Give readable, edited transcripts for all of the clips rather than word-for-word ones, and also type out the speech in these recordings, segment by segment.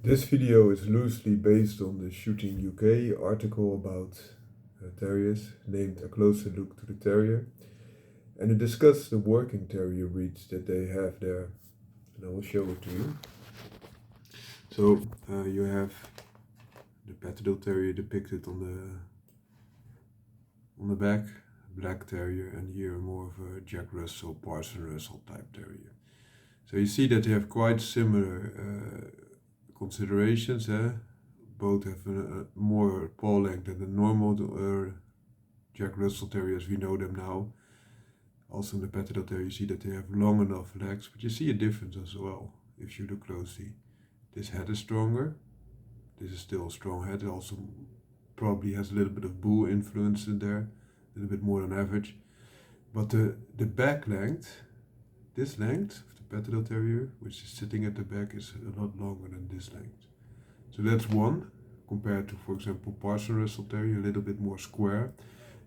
This video is loosely based on the Shooting UK article about terriers named A Closer Look to the Terrier, and it discusses the working terrier breeds that they have there, and I will show it to you. So you have the Patterdale Terrier depicted on the back, black terrier, and here more of a Jagd Parson type terrier. So you see that they have quite similar considerations. Both have a more paw length than the normal Jack Russell Terrier as we know them now. Also in the Patterdale Terrier you see that they have long enough legs, but you see a difference as well if you look closely. This head is stronger. This is still a strong head. It also probably has a little bit of bull influence in there, a little bit more than average. But the back length, this length of the Patterdale Terrier, which is sitting at the back, is a lot longer than this length. So that's one, compared to, for example, Parson Russell Terrier, a little bit more square.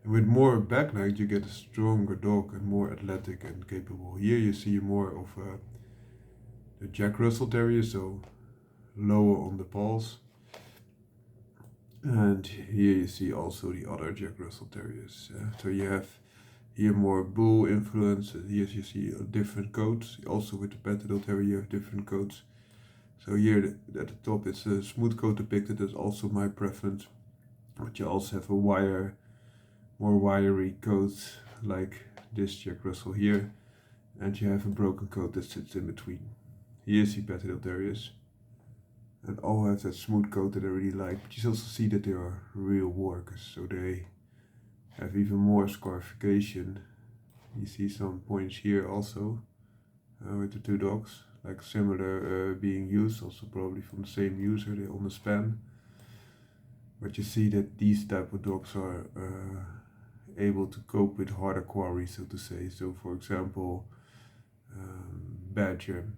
And with more back length, you get a stronger dog and more athletic and capable. Here you see more of the Jack Russell Terrier, so lower on the paws. And here you see also the other Jack Russell Terriers. So you have here more bull influence. Here you see different coats. Also with the Patterdale Terrier you have different coats. So here at the top it's a smooth coat depicted. That's also my preference. But you also have a more wiry coat like this Jack Russell here. And you have a broken coat that sits in between. Here you see Patterdale Terriers. And all have that smooth coat that I really like. But you also see that they are real workers. So they have even more scarification. You see some points here also with the two dogs, like similar being used, also probably from the same user, they're on the span. But you see that these type of dogs are able to cope with harder quarries, so to say. So for example, badger,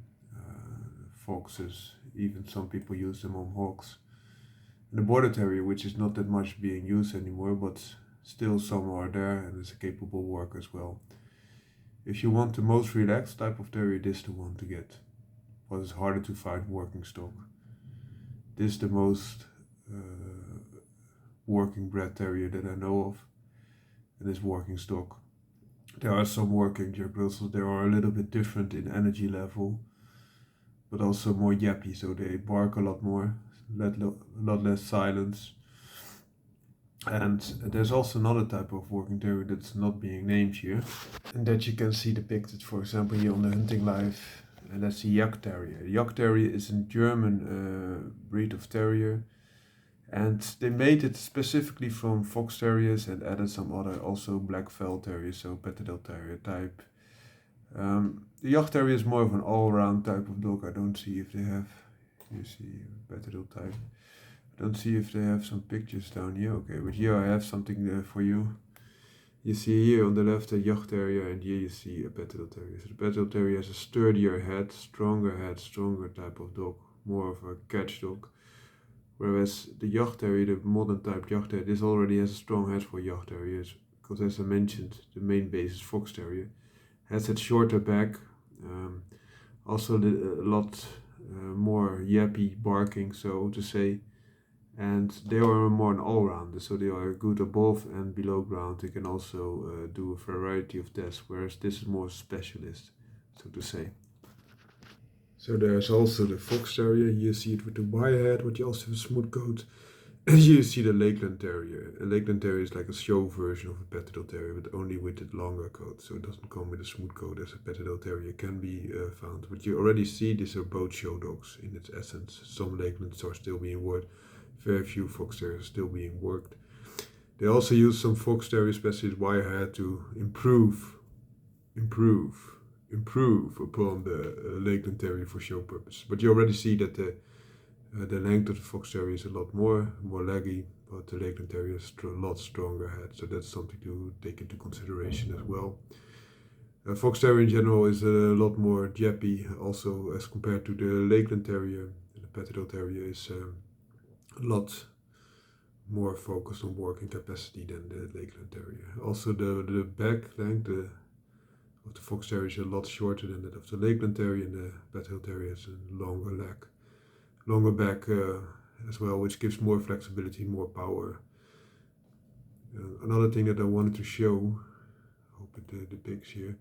foxes, even some people use them on hawks. And the border terrier, which is not that much being used anymore, but still some are there and is a capable worker as well. If you want the most relaxed type of terrier, this is the one to get. But it's harder to find working stock. This is the most working bred terrier that I know of, and is working stock. There are some working Jack Russells, they are a little bit different in energy level, but also more yappy, so they bark a lot more, a lot less silence. And there's also another type of working terrier that's not being named here, and that you can see depicted, for example, here on the hunting life, and that's the Jagd Terrier. The Jagd Terrier is a German breed of terrier, and they made it specifically from fox terriers and added some other also black fell terriers, so Patterdale Terrier type. The Jagd Terrier is more of an all-round type of dog. I don't see if they have, you see Patterdale type. I don't see if they have some pictures down here. Okay, but here I have something there for you. You see here on the left a Jagd Terrier, and here you see a Patterdale Terrier. So the Patterdale Terrier has a sturdier head, stronger type of dog, more of a catch dog. Whereas the Jagd Terrier, the modern type Jagd Terrier, this already has a strong head for Jagd Terriers, because as I mentioned, the main base is Fox Terrier. Has that shorter back, also a lot more yappy barking, so to say. And they are more an all-rounder, so they are good above and below ground. They can also do a variety of tasks, whereas this is more specialist, so to say. So there's also the Fox Terrier. You see it with the wire head, but you also have a smooth coat. And you see the Lakeland Terrier. A Lakeland Terrier is like a show version of a Patterdale Terrier, but only with a longer coat. So it doesn't come with a smooth coat as a Patterdale Terrier can be found. But you already see these are both show dogs in its essence. Some Lakelands are still being worked. Very few Fox Terriers are still being worked. They also use some Fox Terriers, especially the wire head, to improve upon the Lakeland Terrier for show purpose. But you already see that the length of the Fox Terrier is a lot more leggy, but the Lakeland Terrier has a lot stronger head, so that's something to take into consideration as well. Fox Terrier in general is a lot more yappy, also as compared to the Lakeland Terrier. The Patterdale Terrier is a lot more focused on working capacity than the Lakeland Terrier. Also the back length of the Fox Terrier is a lot shorter than that of the Lakeland Terrier, and the Patterdale Terrier has a longer leg. longer back as well, which gives more flexibility, more power. Another thing that I wanted to show, I hope it depicts here,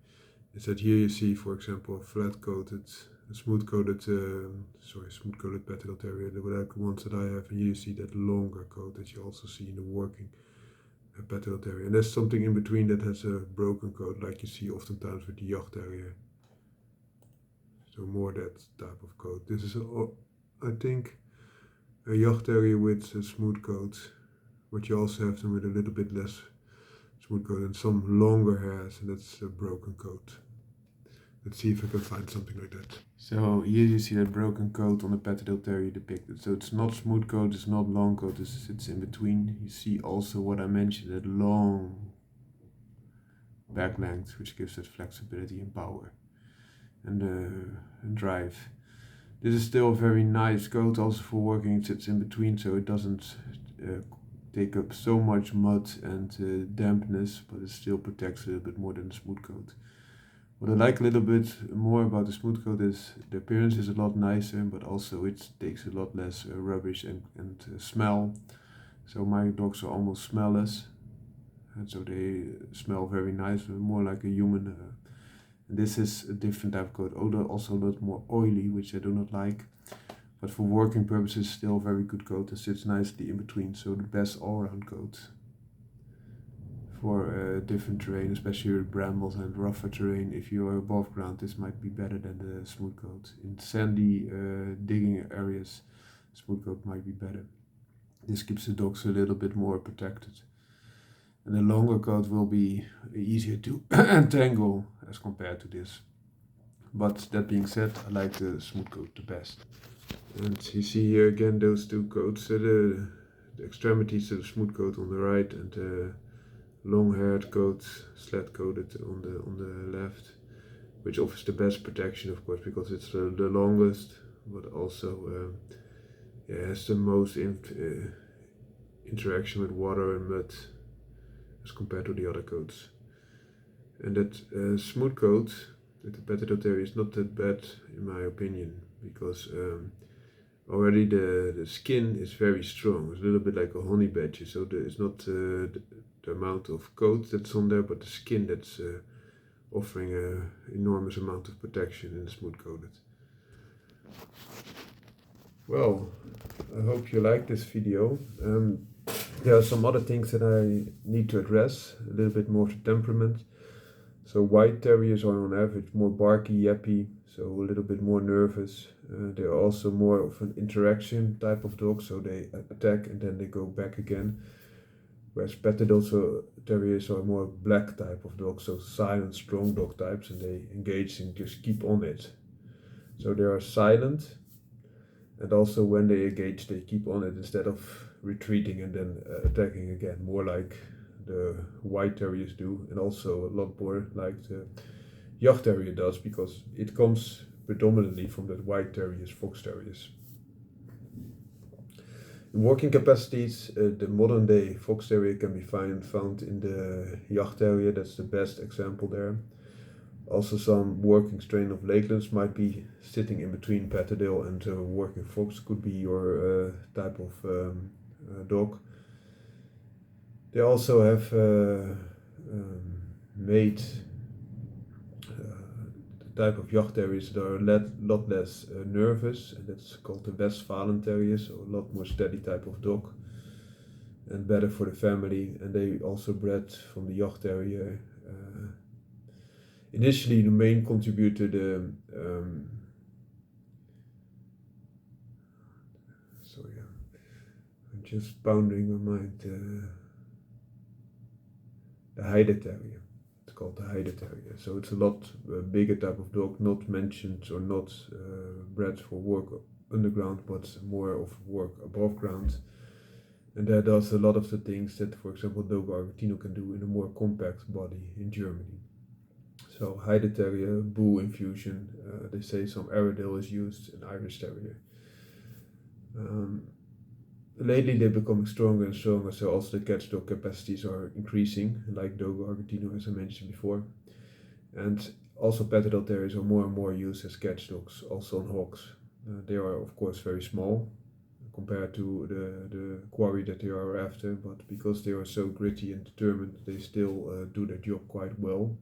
is that here you see, for example, a flat-coated, smooth-coated Patterdale Terrier, the ones that I have, and here you see that longer coat that you also see in the working Patterdale Terrier. And there's something in between that has a broken coat, like you see oftentimes with the Jagd Terrier. So more that type of coat. This is, I think, a Jagd Terrier with a smooth coat, but you also have them with a little bit less smooth coat and some longer hairs, and that's a broken coat. Let's see if I can find something like that. So here you see that broken coat on the Patterdale Terrier depicted. So it's not smooth coat, it's not long coat, it's in between. You see also what I mentioned, that long back length, which gives that flexibility and power and drive. This is still a very nice coat also for working. It sits in between, so it doesn't take up so much mud and dampness, but it still protects a little bit more than the smooth coat. What I like a little bit more about the smooth coat is the appearance is a lot nicer, but also it takes a lot less rubbish and smell. So my dogs are almost smellless, and so they smell very nice, more like a human. And this is a different type of coat, although also a lot more oily, which I do not like. But for working purposes, still a very good coat that sits nicely in between. So the best all-round coat for different terrain, especially with brambles and rougher terrain. If you are above ground, this might be better than the smooth coat. In sandy digging areas, smooth coat might be better. This keeps the dogs a little bit more protected. And the longer coat will be easier to entangle as compared to this. But that being said, I like the smooth coat the best. And you see here again those two coats, the extremities of the smooth coat on the right and the long-haired coat, slat-coated on the left, which offers the best protection, of course, because it's the longest, but also has the most interaction with water and mud as compared to the other coats. And that smooth coat, the Patterdale Terrier, is not that bad in my opinion, because already the skin is very strong. It's a little bit like a honey badger, so it's not the amount of coat that's on there, but the skin that's offering an enormous amount of protection in the smooth coated. Well, I hope you like this video. There are some other things that I need to address, a little bit more of the temperament. So white terriers are on average more barky, yappy, so a little bit more nervous. They're also more of an interaction type of dog, so they attack and then they go back again. Whereas Patterdale Terriers are more black type of dogs, so silent, strong dog types, and they engage and just keep on it. So they are silent, and also when they engage, they keep on it instead of retreating and then attacking again, more like the white terriers do, and also a lot more like the Jagd Terrier does, because it comes predominantly from the white terriers, fox terriers. In working capacities, the modern day fox terrier can be found in the Jagd Terrier, that's the best example there. Also some working strain of Lakelands might be sitting in between Patterdale and working fox, could be your type of dog. They also have made the type of Jagd Terriers that are a lot less nervous, and that's called the Westfalen Terriers, so a lot more steady type of dog and better for the family. And they also bred from the Jagd Terrier. Initially, the main contributor, I'm just pounding my mind. The Heide Terrier. It's called the Heide Terrier. So it's a lot bigger type of dog, not mentioned or not bred for work underground, but more of work above ground. And that does a lot of the things that, for example, Dogo Argentino can do in a more compact body in Germany. So Heide Terrier, bull infusion, they say some Airedale is used, an Irish Terrier. Lately they're becoming stronger and stronger, so also the catch dog capacities are increasing, like Dogo Argentino, as I mentioned before. And also Patterdale Terriers are more and more used as catch dogs, also on hogs. They are of course very small compared to the quarry that they are after, but because they are so gritty and determined, they still do their job quite well.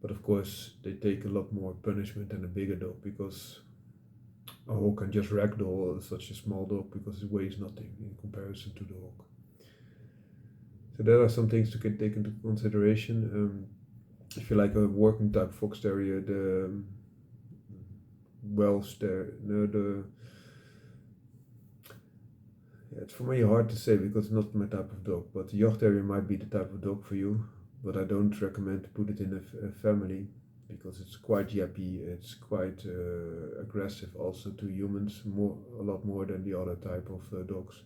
But of course, they take a lot more punishment than a bigger dog, because a hawk can just ragdoll such a small dog because it weighs nothing in comparison to the hawk. So there are some things to take into consideration. If you like a working type fox terrier, the Welsh there, no, it's for me hard to say because it's not my type of dog. But the Jagd terrier might be the type of dog for you, but I don't recommend to put it in a family because it's quite yappy. It's quite aggressive also to humans, a lot more than the other type of dogs.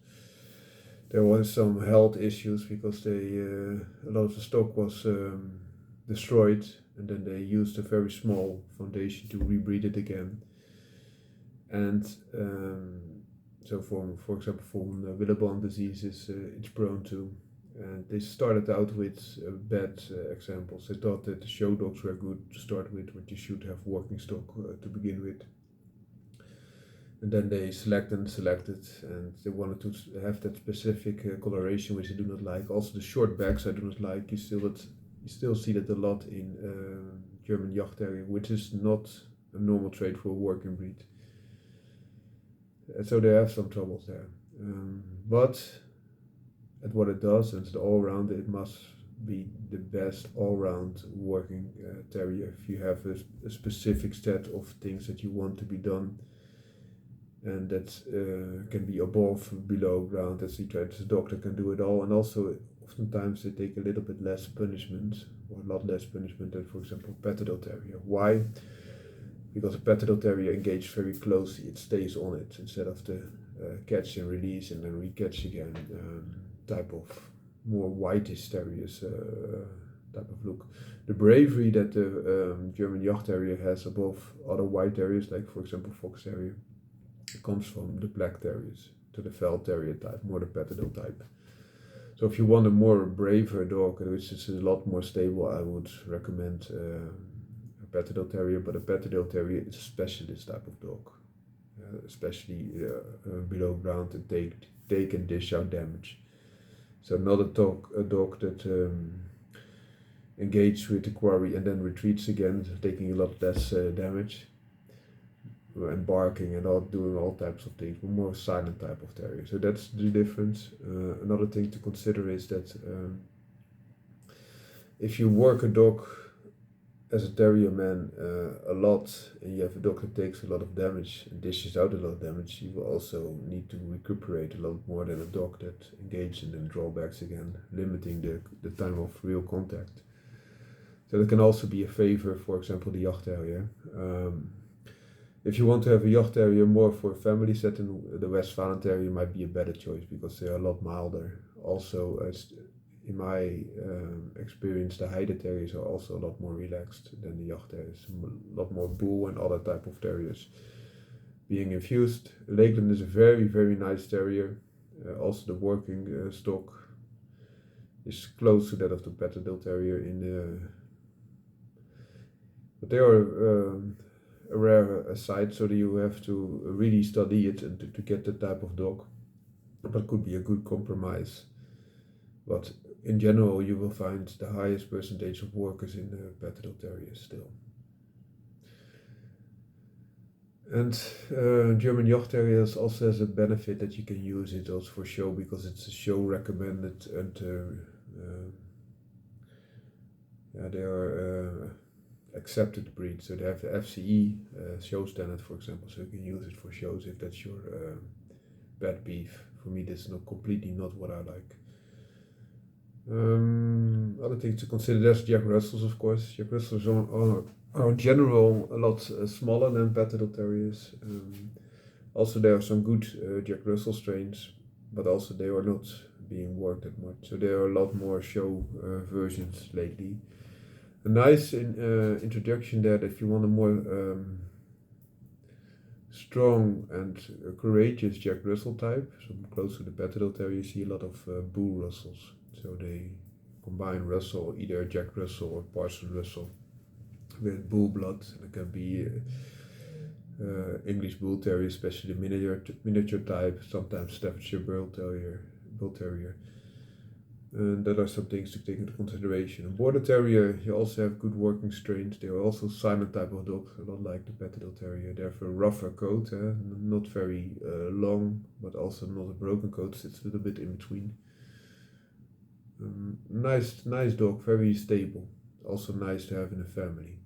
There was some health issues because a lot of the stock was destroyed, and then they used a very small foundation to rebreed it again. And so for example, from Willebrand diseases, it's prone to. And they started out with bad examples. They thought that the show dogs were good to start with, but you should have working stock to begin with. And then they selected, and they wanted to have that specific coloration, which I do not like. Also, the short backs I do not like. You still see that a lot in German Jagd Terrier, which is not a normal trait for a working breed. So they have some troubles there. But at what it does, and the all-round, it must be the best all-round working terrier. If you have a specific set of things that you want to be done, and that can be above, below ground, as the doctor can do it all. And also, oftentimes they take a little bit less punishment, or a lot less punishment than, for example, Patterdale Terrier. Why? Because a Patterdale Terrier engages very closely. It stays on it instead of the catch and release and then re-catch again type of more whitish terriers type of look. The bravery that the German Jagd Terrier has above other white terriers, like for example Fox Terrier, comes from the black terriers, to the Veld Terrier type, more the Patterdale type. So if you want a more braver dog, which is a lot more stable, I would recommend a Patterdale Terrier. But a Patterdale Terrier is a specialist type of dog, especially below ground, and they can dish out damage. So not a dog that engages with the quarry and then retreats again, taking a lot less damage, and barking and doing all types of things, but more silent type of terrier. So that's the difference. Another thing to consider is that if you work a dog as a terrier man a lot, and you have a dog that takes a lot of damage and dishes out a lot of damage, you will also need to recuperate a lot more than a dog that engages and then drawbacks again, limiting the time of real contact. So that can also be a favor, for example, the Jagd Terrier. If you want to have a Jagd Terrier more for a family setting, the Westfalen Terrier might be a better choice because they are a lot milder. Also, in my experience, the Heide Terriers are also a lot more relaxed than the Jagd Terriers. A lot more bull and other type of terriers being infused. Lakeland is a very, very nice terrier. Also, the working stock is close to that of the Patterdale Terrier but they are a rare sight, so that you have to really study it and to get that type of dog. But could be a good compromise. But in general, you will find the highest percentage of workers in Patterdale Terriers still. And German Jagd Terriers also has a benefit that you can use it also for show, because it's a show recommended, and they are accepted breed. So they have the FCE show standard, for example, so you can use it for shows if that's your pet beef. For me, this is completely not what I like. Other things to consider, there's Jack Russells, of course. Jack Russells are in general a lot smaller than Patterdale Terriers. Also, there are some good Jack Russell strains, but also they are not being worked that much. So there are a lot more show versions lately. A nice introduction there, that if you want a more strong and courageous Jack Russell type, so close to the Patterdale Terrier, you see a lot of bull Russells. So they combine Russell, either Jack Russell or Parson Russell, with bull blood. It can be English Bull Terrier, especially the miniature type, sometimes Staffordshire Bull Terrier. And that are some things to take into consideration. A Border Terrier, you also have good working strains. They are also silent type of dogs, a lot like the Patterdale Terrier. They have a rougher coat, not very long, but also not a broken coat. It's a little bit in between. Nice dog, very stable. Also nice to have in a family.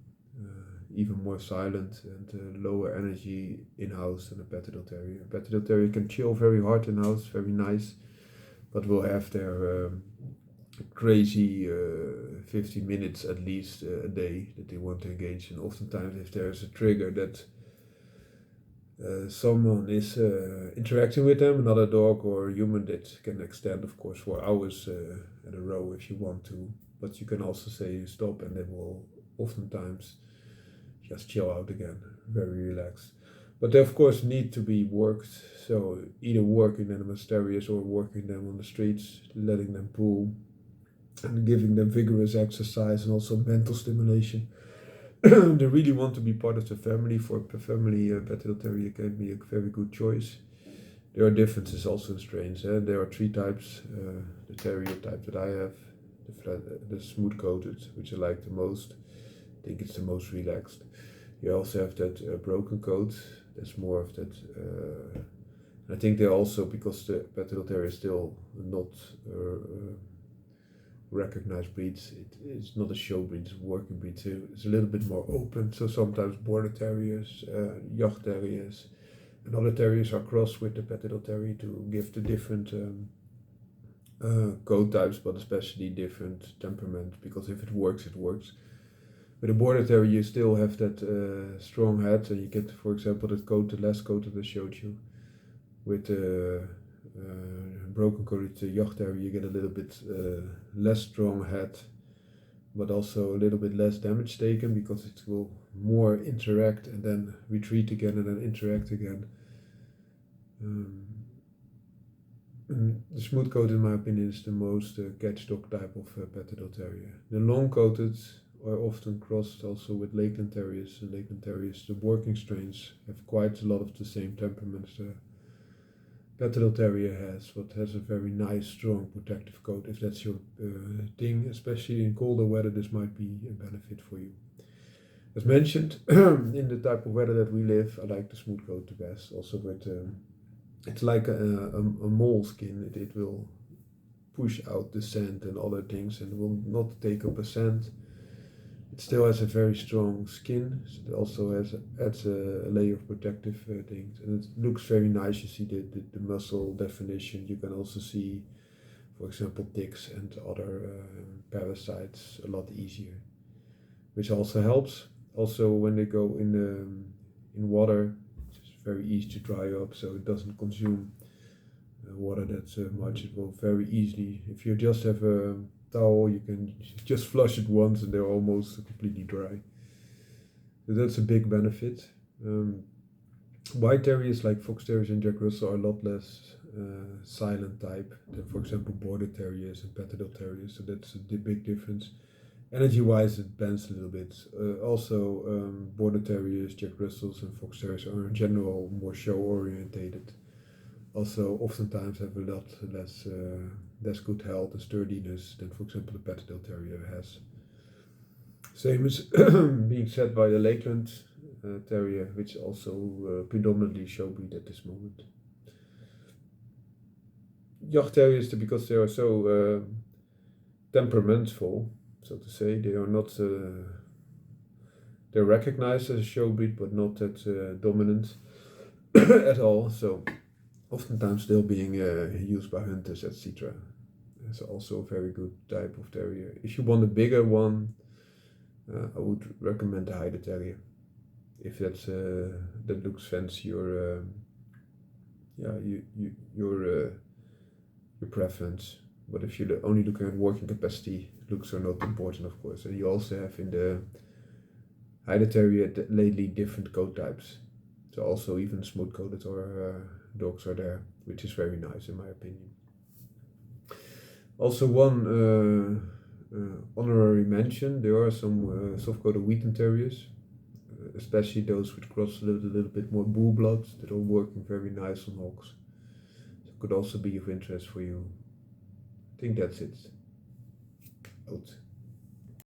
Even more silent and lower energy in-house than a Patterdale Terrier. A Patterdale Terrier can chill very hard in-house, very nice, but will have their crazy 50 minutes at least a day that they want to engage in. Oftentimes if there's a trigger that someone is interacting with them, another dog or human, that can extend of course for hours at a row if you want to, but you can also say stop and they will oftentimes just chill out again, very relaxed. But they of course need to be worked, so either working them as terriers or working them on the streets, letting them pull and giving them vigorous exercise and also mental stimulation. They really want to be part of the family. For a family, Patterdale Terrier can be a very good choice. There are differences also in strains. There are 3 types. The Terrier type that I have, the smooth coated, which I like the most. I think it's the most relaxed. You also have that broken coat. There's more of that. I think they also, because the Patterdale Terrier is still not recognized breeds, it's not a show breed, it's a working breed, so it's a little bit more open. So sometimes Border Terriers, Jagd Terriers, and other terriers are crossed with the Patterdale Terrier to give the different coat types, but especially different temperament, because if it works, it works. With a Border Terrier you still have that strong head, and you get, for example, that coat, the last coat that I showed you. With broken coated Jagd Terrier you get a little bit less strong head, but also a little bit less damage taken, because it will more interact and then retreat again and then interact again. The smooth coat, in my opinion, is the most catch dog type of Patterdale Terrier. The long coated are often crossed also with Lakeland Terriers. And Lakeland Terriers, the working strains, have quite a lot of the same temperament as the Patterdale Terrier has, but has a very nice, strong, protective coat. If that's your thing, especially in colder weather, this might be a benefit for you. As mentioned, in the type of weather that we live, I like the smooth coat the best. Also with, it's like a mole skin. It will push out the sand and other things and will not take up a sand. It still has a very strong skin, so it also adds a layer of protective things, and it looks very nice. You see the muscle definition. You can also see, for example, ticks and other parasites a lot easier, which also helps. Also, when they go in water, it's very easy to dry up, so it doesn't consume water that much. It will very easily, if you just have a towel, you can just flush it once and they're almost completely dry. So that's a big benefit. White terriers like Fox Terriers and Jack Russell are a lot less silent type than, for example, Border Terriers and Patterdale Terriers. So that's the big difference. Energy wise, it bends a little bit. Also, Border Terriers, Jack Russells, and Fox Terriers are in general more show orientated. Also, oftentimes have a lot less good health and sturdiness than, for example, the Patterdale Terrier has. Same is being said by the Lakeland Terrier, which also predominantly show breed at this moment. Jagd Terriers, because they are so temperamental, so to say, they are not. They're recognized as a show breed, but not that dominant at all. So oftentimes still being used by hunters, etc. It's also a very good type of terrier. If you want a bigger one, I would recommend the Heide Terrier. If that's that looks fancy, or your preference. But if you're only looking at working capacity, looks are not important, of course. And you also have in the Heide Terrier lately different coat types. So also even smooth coated or dogs are there, which is very nice in my opinion. Also one honorary mention, there are some soft-coated Wheaten Terriers. especially those with cross a little bit more bull bloods that are working very nice on hogs. So could also be of interest for you. I think that's it. Out.